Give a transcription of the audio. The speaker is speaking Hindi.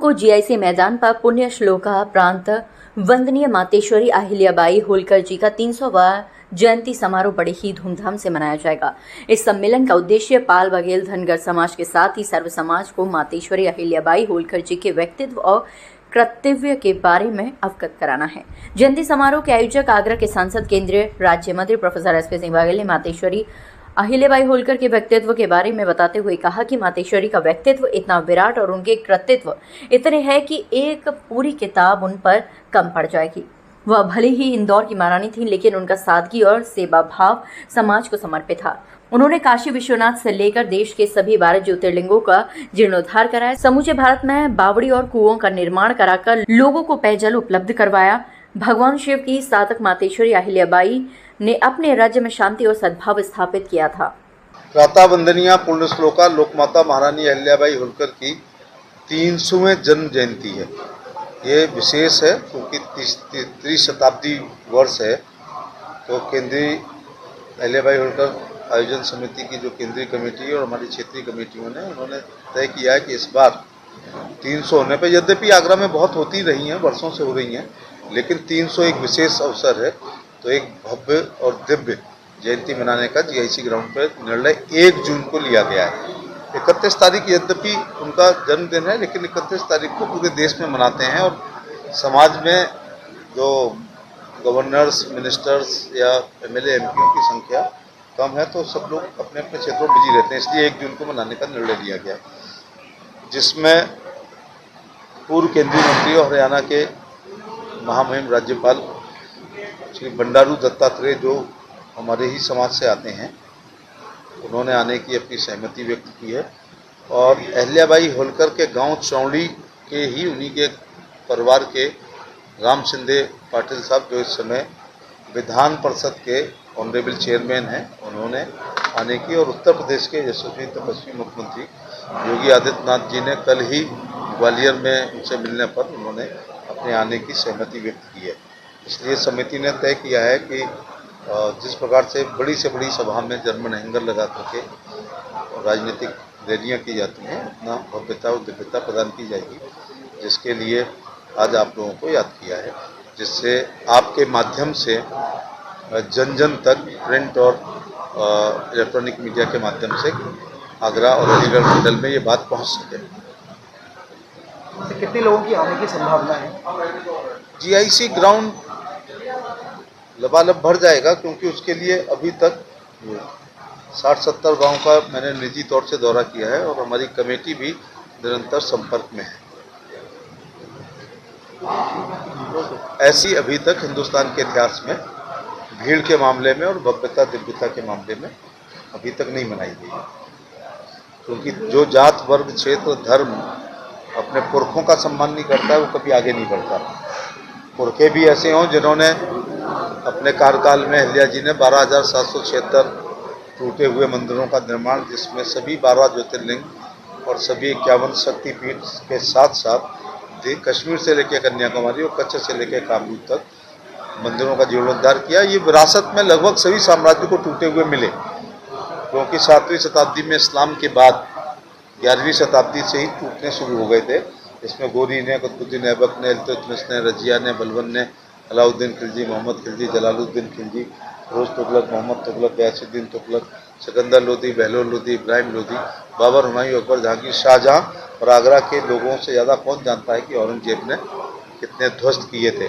को जीआईसी मैदान पर पुण्य श्लोका प्रांत वंदनीय मातेश्वरी अहिल्याबाई होलकर जी का 300वां जयंती समारोह बड़े ही धूमधाम से मनाया जाएगा। इस सम्मेलन का उद्देश्य पाल बघेल धनगर समाज के साथ ही सर्व समाज को मातेश्वरी अहिल्याबाई होलकर जी के व्यक्तित्व और कर्तव्य के बारे में अवगत कराना है। जयंती समारोह के आयोजक आगरा के सांसद केंद्रीय राज्य मंत्री प्रोफेसर एसपी सिंह बघेल ने मातेश्वरी अहिल्याबाई होलकर के व्यक्तित्व के बारे में बताते हुए कहा कि मातेश्वरी का व्यक्तित्व इतना विराट और उनके कृतित्व इतने हैं कि एक पूरी किताब उन पर कम पड़ जाएगी। वह भले ही इंदौर की महारानी थी, लेकिन उनका सादगी और सेवा भाव समाज को समर्पित था। उन्होंने काशी विश्वनाथ से लेकर देश के सभी 12 ज्योतिर्लिंगों का जीर्णोद्धार कराया, समूचे भारत में बावड़ी और कुओं का निर्माण कराकर लोगों को पेयजल उपलब्ध करवाया। भगवान शिव की साधक मातेश्वरी अहिल्याबाई ने अपने राज्य में शांति और सद्भाव स्थापित किया था। प्रातः वंदनीय पुण्य श्लोका लोकमाता महारानी अहिल्याबाई होलकर की 300वें जन्म जयंती है। ये विशेष है क्योंकि 30 शताब्दी वर्ष है। तो केंद्रीय अहिल्याबाई होलकर आयोजन समिति की जो केंद्रीय कमेटी और हमारी क्षेत्रीय कमेटियों ने उन्होंने तय किया है कि इस बार 300 होने पर, यद्यपि आगरा में बहुत होती रही हैं, वर्षों से हो रही हैं, लेकिन 300 एक विशेष अवसर है। तो एक भव्य और दिव्य जयंती मनाने का जीआईसी ग्राउंड पर निर्णय 1 जून को लिया गया है। 31 तारीख यद्यपि उनका जन्मदिन है, लेकिन 31 तारीख को पूरे देश में मनाते हैं और समाज में जो गवर्नर्स, मिनिस्टर्स या एमएलए एमपीओं की संख्या कम है, तो सब लोग अपने अपने क्षेत्रों में बिजी रहते हैं, इसलिए 1 जून को मनाने का निर्णय लिया गया, जिसमें पूर्व केंद्रीय मंत्री और हरियाणा के महामहिम राज्यपाल श्री बंडारू दत्तात्रेय, जो हमारे ही समाज से आते हैं, उन्होंने आने की अपनी सहमति व्यक्त की है। और अहिल्याबाई होलकर के गांव चौड़ी के ही उन्हीं के परिवार के राम शिंदे पाटिल साहब, जो इस समय विधान परिषद के ऑनरेबल चेयरमैन हैं, उन्होंने आने की। और उत्तर प्रदेश के यशस्वी तपस्वी मुख्यमंत्री योगी आदित्यनाथ जी ने कल ही ग्वालियर में उनसे मिलने पर उन्होंने अपने आने की सहमति व्यक्त की है। इसलिए समिति ने तय किया है कि जिस प्रकार से बड़ी सभा में जर्मन हैंगर लगा करके राजनीतिक रैलियाँ की जाती हैं, उतना भव्यता और दिव्यता प्रदान की जाएगी, जिसके लिए आज आप लोगों को याद किया है, जिससे आपके माध्यम से जन जन तक प्रिंट और इलेक्ट्रॉनिक मीडिया के माध्यम से आगरा और अलीगढ़ मंडल में ये बात पहुंच सके। कितने लोगों की आने की संभावना है? जीआईसी ग्राउंड लबालब भर जाएगा, क्योंकि उसके लिए अभी तक 60-70 गांव का मैंने निजी तौर से दौरा किया है और हमारी कमेटी भी निरंतर संपर्क में है। ऐसी अभी तक हिंदुस्तान के इतिहास में भीड़ के मामले में और भव्यता दिव्यता के मामले में अभी तक नहीं मनाई गई, क्योंकि जो जात, वर्ग, क्षेत्र, धर्म अपने पुरखों का सम्मान नहीं करता है, वो कभी आगे नहीं बढ़ता। पुरखे भी ऐसे हों जिन्होंने अपने कार्यकाल में अहिल्या जी ने 12,776 टूटे हुए मंदिरों का निर्माण, जिसमें सभी 12 ज्योतिर्लिंग और सभी 51 शक्तिपीठ के साथ साथ कश्मीर से लेकर कन्याकुमारी और कच्छ से लेकर काबुल तक मंदिरों का जीर्णोद्धार किया। ये विरासत में लगभग सभी साम्राज्य को टूटे हुए मिले, क्योंकि 7वीं शताब्दी में इस्लाम के बाद 11वीं शताब्दी से ही टूटने शुरू हो गए थे। इसमें गोरी ने, कुतुबुद्दीन ऐबक ने, इल्तुतमिश ने, रजिया ने, बलबन ने, अलाउद्दीन खिलजी, मोहम्मद खिलजी, जलालुद्दीन खिलजी, फिरोज तुगलक, मोहम्मद तुगलक, गयासुद्दीन तुगलक, सिकंदर लोदी, बहलोल लोदी, इब्राहिम लोदी, बाबर, हुमायूं, अकबर, जहांगीर, शाहजहां और आगरा के लोगों से ज़्यादा कौन जानता है कि औरंगजेब ने कितने ध्वस्त किए थे।